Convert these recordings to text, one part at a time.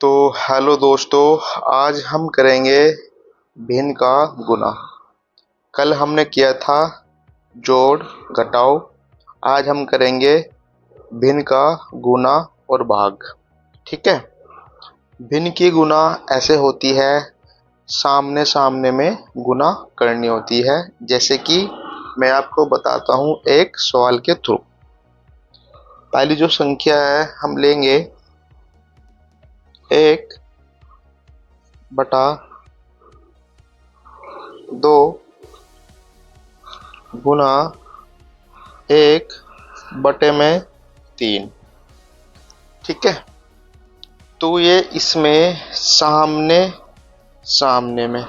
तो हेलो दोस्तों, आज हम करेंगे भिन्न का गुना। कल हमने किया था जोड़ घटाओ। आज हम करेंगे भिन्न का गुना और भाग। ठीक है। भिन्न की गुना ऐसे होती है, सामने सामने में गुना करनी होती है। जैसे कि मैं आपको बताता हूँ एक सवाल के थ्रू। पहली जो संख्या है हम लेंगे 1/2 गुना 1/3। ठीक है। तो ये इसमें सामने सामने में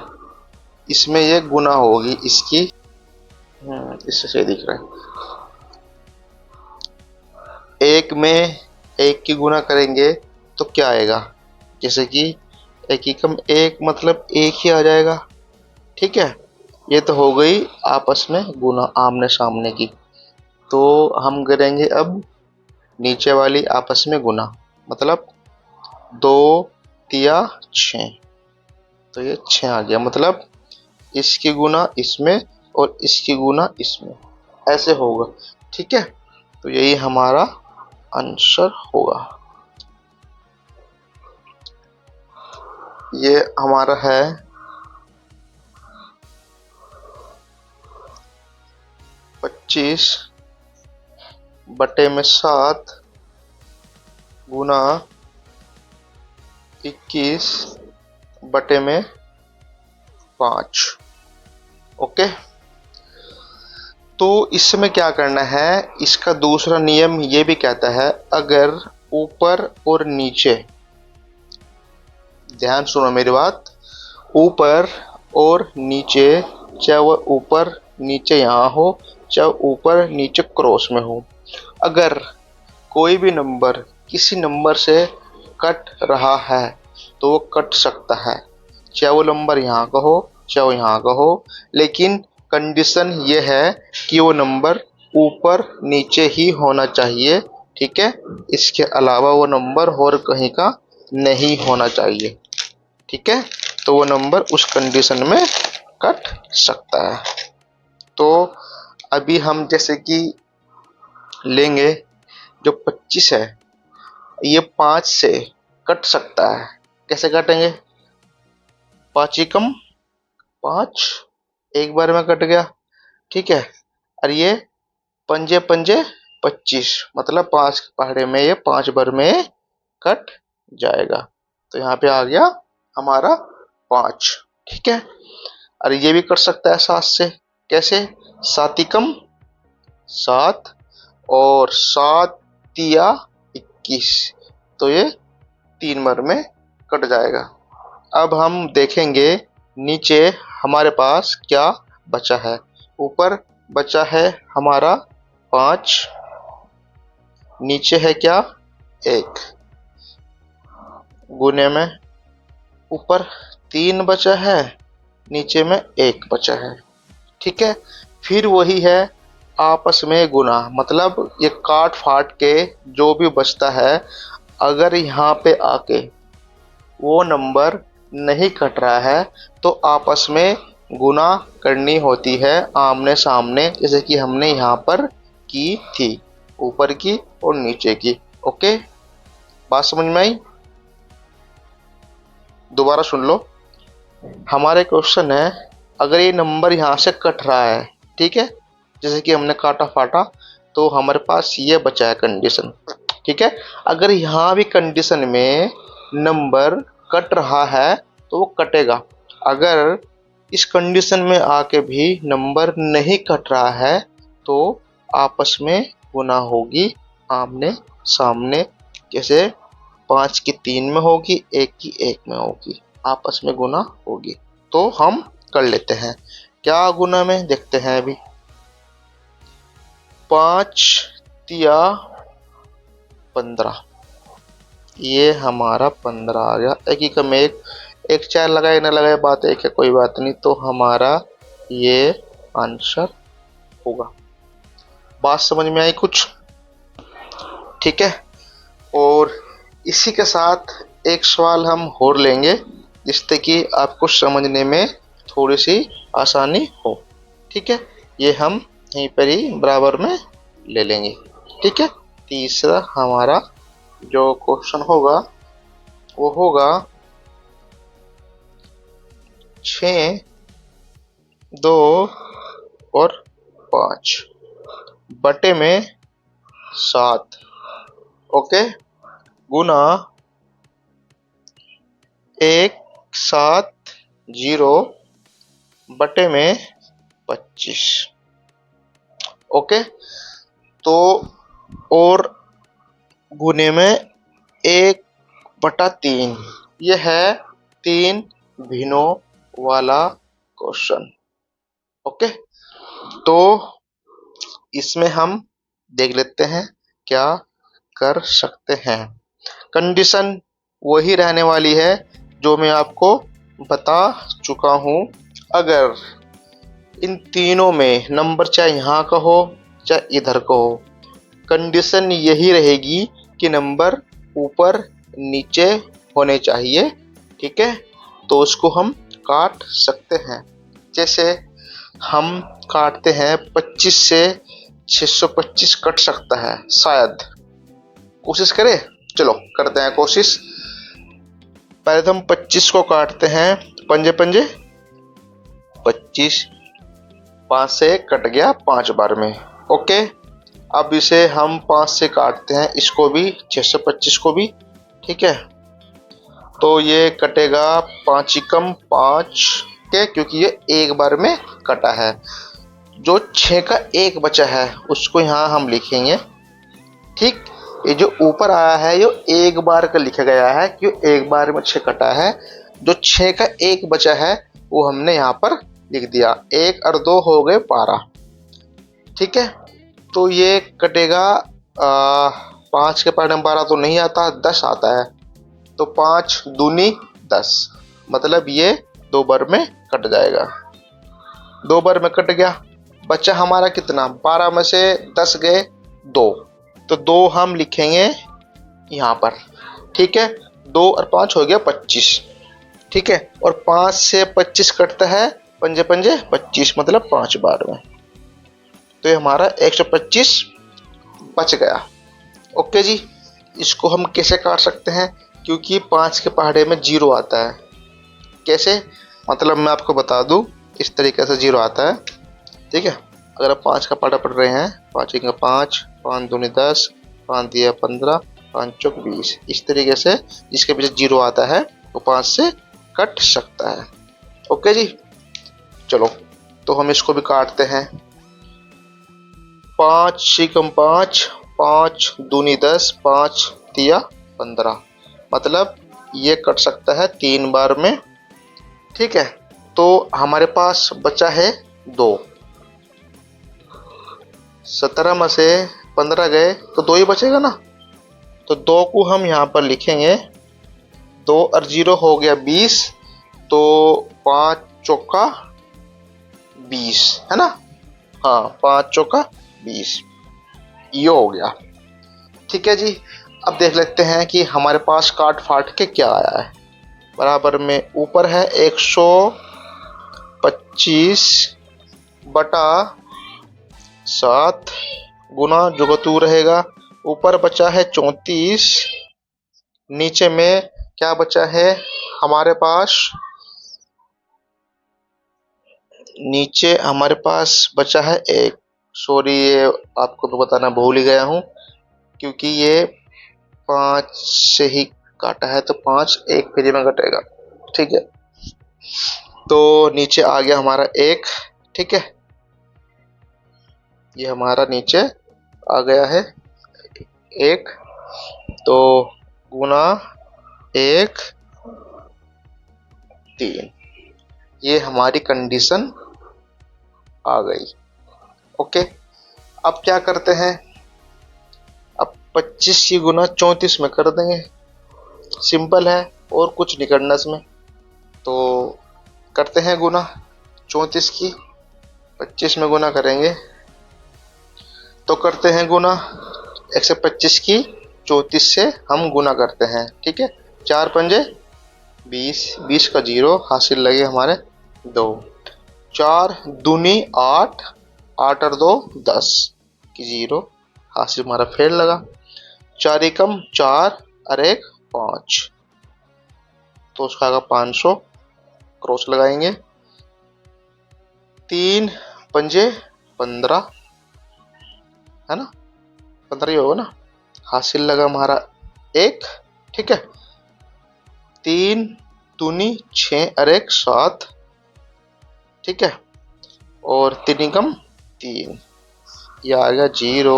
इसमें ये गुना होगी इसकी। इससे सही दिख रहा है। एक में एक की गुना करेंगे तो क्या आएगा, जैसे कि एक एकम एक मतलब एक ही आ जाएगा। ठीक है। ये तो हो गई आपस में गुना आमने सामने की। तो हम करेंगे अब नीचे वाली आपस में गुना, मतलब 2 तिया 6। तो ये 6 आ गया, मतलब इसकी गुना इसमें और इसकी गुना इसमें, ऐसे होगा। ठीक है। तो यही हमारा आंसर होगा। ये हमारा है 25/7 गुना 21/5। ओके। तो इसमें क्या करना है, इसका दूसरा नियम ये भी कहता है, अगर ऊपर और नीचे, ध्यान सुनो मेरी बात, ऊपर और नीचे, चाहे वह ऊपर नीचे यहाँ हो चाहे ऊपर नीचे क्रॉस में हो, अगर कोई भी नंबर किसी नंबर से कट रहा है तो वो कट सकता है, चाहे वो नंबर यहाँ का हो चाहे वो यहाँ का हो। लेकिन कंडीशन ये है कि वो नंबर ऊपर नीचे ही होना चाहिए। ठीक है। इसके अलावा वो नंबर और कहीं का नहीं होना चाहिए। ठीक है। तो वो नंबर उस कंडीशन में कट सकता है। तो अभी हम जैसे कि लेंगे जो 25 है, ये 5 से कट सकता है। कैसे काटेंगे, 5 एकम 5 एक बार में कट गया। ठीक है। और ये पंजे पंजे 25, मतलब 5 पहाड़े में ये 5 बार में कट जाएगा। तो यहाँ पे आ गया हमारा 5। ठीक है। और ये भी कर सकता है 7 से। कैसे, 7 एकम 7 और 7 तिया 21। तो ये 3 बार में कट जाएगा। अब हम देखेंगे नीचे हमारे पास क्या बचा है। ऊपर बचा है हमारा 5, नीचे है क्या 1, गुने में ऊपर 3 बचा है, नीचे में 1 बचा है। ठीक है। फिर वही है आपस में गुना, मतलब ये काट फाट के जो भी बचता है, अगर यहाँ पे आके वो नंबर नहीं कट रहा है तो आपस में गुना करनी होती है आमने सामने, जैसे कि हमने यहाँ पर की थी, ऊपर की और नीचे की। ओके, बात समझ में आई? दोबारा सुन लो। हमारे क्वेश्चन है, अगर ये नंबर यहाँ से कट रहा है, ठीक है, जैसे कि हमने काटा फाटा, तो हमारे पास ये बचा है कंडीशन। ठीक है। अगर यहाँ भी कंडीशन में नंबर कट रहा है तो वो कटेगा। अगर इस कंडीशन में आके भी नंबर नहीं कट रहा है तो आपस में गुना होगी आमने सामने। जैसे 5 की 3 में होगी, 1 की 1 में होगी, आपस में गुना होगी। तो हम कर लेते हैं क्या गुना में, देखते हैं अभी। 5 तिया 15, ये हमारा 15 आ गया। एक ही कम एक, एक चार लगाए ना लगाए बात एक है, कोई बात नहीं। तो हमारा ये आंसर होगा। बात समझ में आई कुछ? ठीक है। और इसी के साथ एक सवाल हम और लेंगे जिससे कि आपको समझने में थोड़ी सी आसानी हो। ठीक है, ये हम यहीं पर ही बराबर में ले लेंगे। ठीक है, तीसरा हमारा जो क्वेश्चन होगा वो होगा 6, 2 और 5 बटे में 7, ओके, गुना 170 बटे में 25, ओके। तो और गुने में 1/3, यह है 3 भिन्नों वाला क्वेश्चन, ओके। तो इसमें हम देख लेते हैं क्या कर सकते हैं। कंडीशन वही रहने वाली है जो मैं आपको बता चुका हूं। अगर इन तीनों में नंबर चाहे यहाँ का हो चाहे इधर का हो, कंडीशन यही रहेगी कि नंबर ऊपर नीचे होने चाहिए। ठीक है, तो उसको हम काट सकते हैं। जैसे हम काटते हैं 25 से 625 कट सकता है शायद। कोशिश करें, चलो करते हैं कोशिश। पहले तो हम 25 को काटते हैं पंजे पंजे, 25, 5 से कट गया 5 बार में, ओके। अब इसे हम 5 से काटते हैं, इसको भी 625 को भी। ठीक है, तो ये कटेगा 5 कम 5 के, क्योंकि ये एक बार में कटा है। जो 6 का 1 बचा है उसको यहाँ हम लिखेंगे। ठीक, ये जो ऊपर आया है ये एक बार का लिखा गया है क्योंकि एक बार में 6 कटा है। जो 6 का 1 बचा है वो हमने यहाँ पर लिख दिया। 1 और 2 हो गए 12। ठीक है, तो ये कटेगा 5 के पहाड़े में 12 तो नहीं आता, 10 आता है। तो 5 दूनी 10, मतलब ये 2 बार में कट जाएगा। 2 बार में कट गया, बचा हमारा कितना, 12 में से 10 गए 2, तो 2 हम लिखेंगे यहाँ पर। ठीक है, 2 और 5 हो गया 25। ठीक है, और 5 से 25 कटता है पंजे पंजे 25, मतलब 5 बार में। तो ये हमारा 125 बच गया, ओके जी। इसको हम कैसे काट सकते हैं, क्योंकि 5 के पहाड़े में 0 आता है। कैसे, मतलब मैं आपको बता दूं, इस तरीके से 0 आता है। ठीक है, अगर आप 5 का पहाड़ा पढ़ रहे हैं, 5 का 5, 5 दूनी 10, 5 दिया 15, 5 चौक 20, इस तरीके से जिसके पीछे 0 आता है वो 5 से कट सकता है, ओके जी। चलो तो हम इसको भी काटते हैं। 5 कम 5, 5 दूनी 10, 5 दिया 15, मतलब ये कट सकता है 3 बार में। ठीक है, तो हमारे पास बचा है 2। 17 में से 15 गए तो 2 ही बचेगा ना, तो 2 को हम यहाँ पर लिखेंगे। 2 और 0 हो गया 20, तो 5 चौका 20 है ना। हाँ, 5 चौका 20 ये हो गया। ठीक है जी, अब देख लेते हैं कि हमारे पास काट फाट के क्या आया है। बराबर में ऊपर है 125 बटा 7 गुना जो तू रहेगा। ऊपर बचा है 34, नीचे में क्या बचा है हमारे पास, नीचे हमारे पास बचा है 1। सॉरी, ये आपको तो बताना भूल ही गया हूँ, क्योंकि ये 5 से ही काटा है तो 5 एक फेरी में कटेगा। ठीक है, तो नीचे आ गया हमारा 1। ठीक है, ये हमारा नीचे आ गया है 1, तो गुना 1 3, ये हमारी कंडीशन आ गई, ओके। अब क्या करते हैं, अब 25 की गुना 34 में कर देंगे। सिंपल है, और कुछ नहीं करना इसमें। तो करते हैं गुना 34 की 25 में गुना करेंगे, तो करते हैं गुना 125 की 34 से हम गुना करते हैं। ठीक है, 4 पंजे 20, 20 का 0 हासिल लगे हमारे 2। 4 दूनी 8, 8 और 2 10 की 0 हासिल हमारा फेल लगा। 4 एकम 4 और 1 5, तो उसका आएगा 500, क्रॉस लगाएंगे। 3 पंजे 15, है ना, 15 ही होगा ना, हासिल लगा हमारा 1। ठीक है। 3 दूनी 6 और 1 7, ठीक है, और 3 एकम 3, यह आ गया 0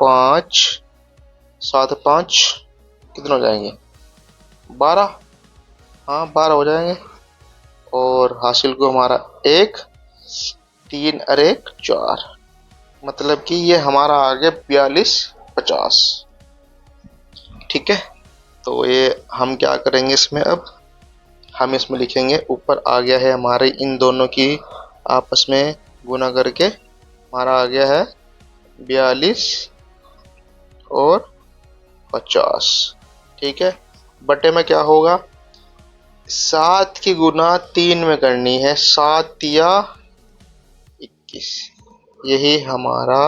5 7 5, कितने हो जाएंगे 12, हाँ 12 हो जाएंगे। और हासिल को हमारा 1, 3 और 1 4, मतलब कि ये हमारा आ गया 42 50। ठीक है। तो ये हम क्या करेंगे इसमें, अब हम इसमें लिखेंगे, ऊपर आ गया है हमारे इन दोनों की आपस में गुना करके हमारा आ गया है 42 और 50। ठीक है। बटे में क्या होगा, 7 की गुना 3 में करनी है, 7 या 21, यही हमारा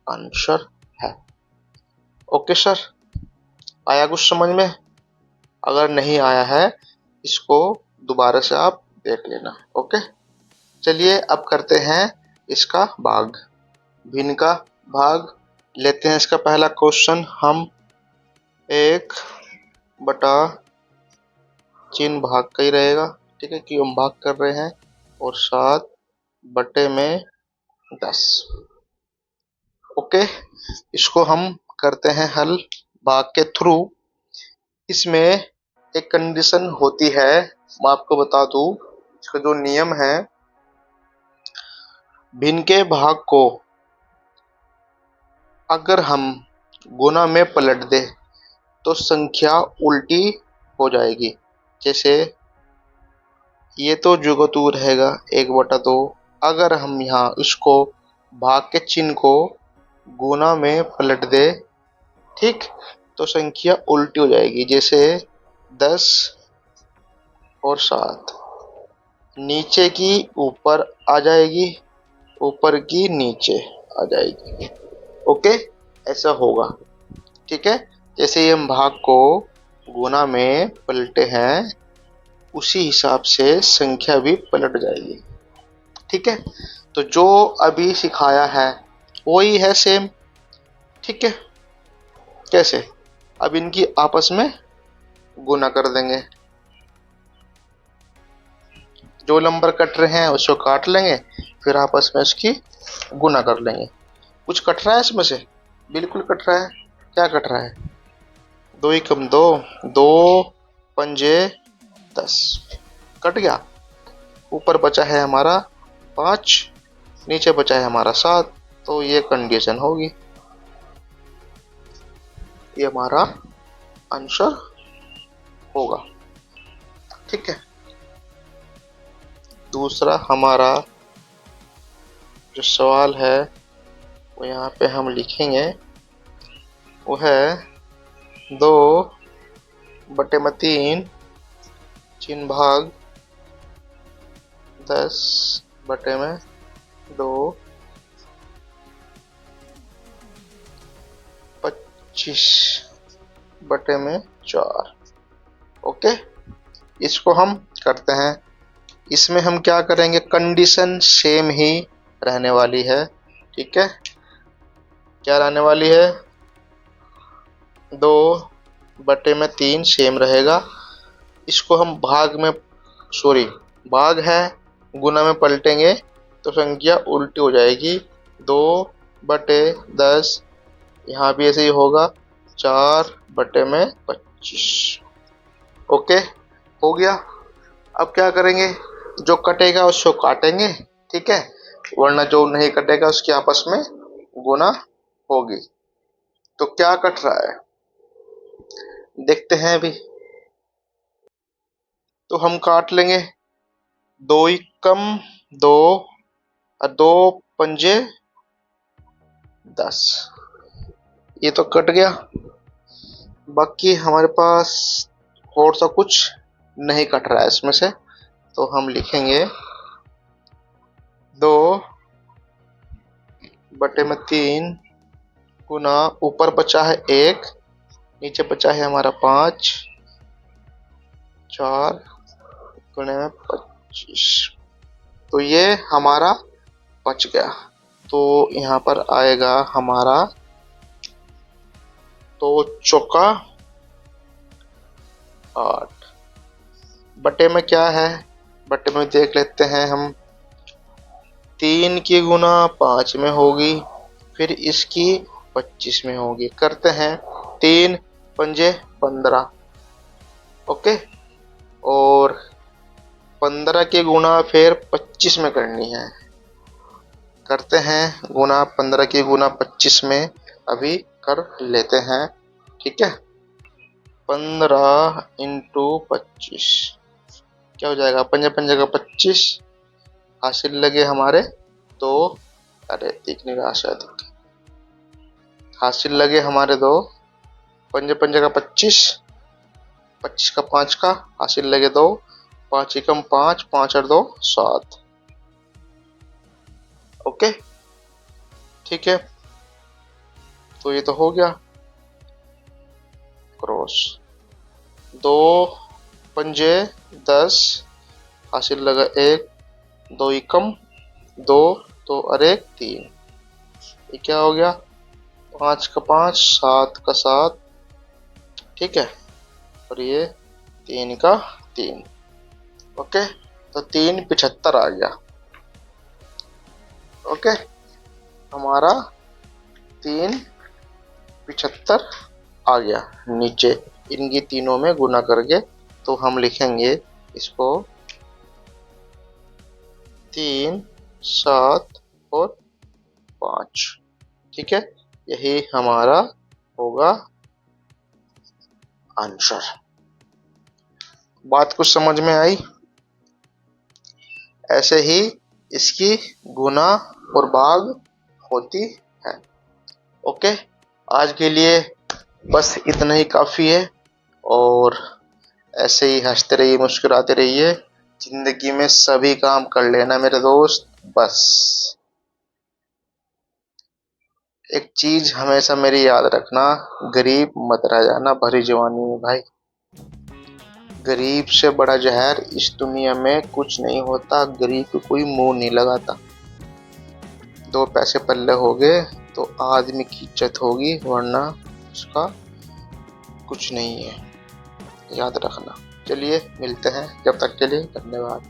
आंसर है। ओके सर, आया कुछ समझ में? अगर नहीं आया है इसको दोबारा से आप देख लेना। ओके, चलिए अब करते हैं इसका भाग, भिन्न का भाग लेते हैं। इसका पहला क्वेश्चन हम 1 बटा चिन्ह भाग का ही रहेगा, ठीक है, कि हम भाग कर रहे हैं, और 7 बटे में 10। ओके, इसको हम करते हैं हल भाग के थ्रू। इसमें एक कंडीशन होती है, मैं आपको बता दूं, इसका जो नियम है, भिन्न के भाग को अगर हम गुना में पलट दे तो संख्या उल्टी हो जाएगी। जैसे ये तो जुगतू रहेगा 1/2, अगर हम यहाँ इसको भाग के चिन्ह को गुना में पलट दे, ठीक, तो संख्या उल्टी हो जाएगी। जैसे 10 और 7, नीचे की ऊपर आ जाएगी, ऊपर की नीचे आ जाएगी। ओके, ऐसा होगा। ठीक है, जैसे ही हम भाग को गुना में पलटे हैं उसी हिसाब से संख्या भी पलट जाएगी। ठीक है, तो जो अभी सिखाया है वही है सेम। ठीक है, कैसे, अब इनकी आपस में गुना कर देंगे, जो नंबर कट रहे हैं उसको काट लेंगे, फिर आपस में इसकी गुना कर लेंगे। कुछ कट रहा है इसमें से? बिल्कुल कट रहा है। क्या कट रहा है? 2 एकम 2, 2 पंजे 10, कट गया। ऊपर बचा है हमारा 5, नीचे बचा है हमारा 7, तो ये कंडीशन होगी, ये हमारा आंसर होगा। ठीक है, दूसरा हमारा जो सवाल है वो यहाँ पे हम लिखेंगे, वो है 2 बटे में 3 चिन्ह भाग 10 बटे में 2 25 बटे में 4। ओके, इसको हम करते हैं। इसमें हम क्या करेंगे, कंडीशन सेम ही रहने वाली है। ठीक है, क्या रहने वाली है, 2 बटे में 3 सेम रहेगा। इसको हम भाग में, सॉरी, भाग है, गुना में पलटेंगे तो संख्या उल्टी हो जाएगी। 2 बटे 10, यहाँ भी ऐसे ही होगा, 4 बटे में 25। ओके, हो गया। अब क्या करेंगे, जो कटेगा उसको काटेंगे, ठीक है, वरना जो नहीं कटेगा उसकी आपस में गुना होगी। तो क्या कट रहा है देखते हैं अभी। तो हम काट लेंगे, 2 एकम 2 और 2 पंजे 10, ये तो कट गया। बाकी हमारे पास और सा कुछ नहीं कट रहा है इसमें से, तो हम लिखेंगे 2/3 गुना ऊपर बचा है 1, नीचे बचा है हमारा 5, 4 गुणे में 25। तो ये हमारा बच गया। तो यहाँ पर आएगा हमारा 2 चौका 8। बटे में क्या है, बटे में देख लेते हैं हम। 3 की गुना 5 में होगी, फिर इसकी 25 में होगी। करते हैं 3 पंजे 15। ओके, और 15 की गुना फिर 25 में करनी है। करते हैं गुना 15 की गुना 25 में, अभी कर लेते हैं। ठीक है, 15 इंटू 25 क्या हो जाएगा, पंजे पंजे का 25, हासिल लगे हमारे 2, अरे दिख नहीं रहा शायद, हासिल लगे हमारे 2, पंजे पंजे का 25, 25 का 5 का, हासिल लगे 2, 5 एकम 5, 5 और 2 7। ओके, ठीक है, तो ये तो हो गया क्रॉस। 2 पंजे 10, हासिल लगा 1, 2 एकम 2, तो अरे 3, ये क्या हो गया, 5 का 5, 7 का 7। ठीक है, और ये 3 का 3। ओके, तो 3 75 आ गया। ओके, हमारा 3 75 आ गया नीचे इनकी तीनों में गुना करके। तो हम लिखेंगे इसको 3, 7 और 5। ठीक है, यही हमारा होगा आंसर। बात कुछ समझ में आई? ऐसे ही इसकी गुना और भाग होती है। ओके, आज के लिए बस इतना ही काफ़ी है। और ऐसे ही हंसते रहिए, मुस्कुराते रहिए, जिंदगी में सभी काम कर लेना मेरे दोस्त। बस एक चीज हमेशा मेरी याद रखना, गरीब मत रह जाना भरी जवानी में भाई। गरीब से बड़ा जहर इस दुनिया में कुछ नहीं होता, गरीब को कोई मुंह नहीं लगाता। 2 पैसे पल्ले हो गए तो आदमी की इज्जत होगी, वरना उसका कुछ नहीं है, याद रखना। चलिए मिलते हैं, जब तक के लिए धन्यवाद।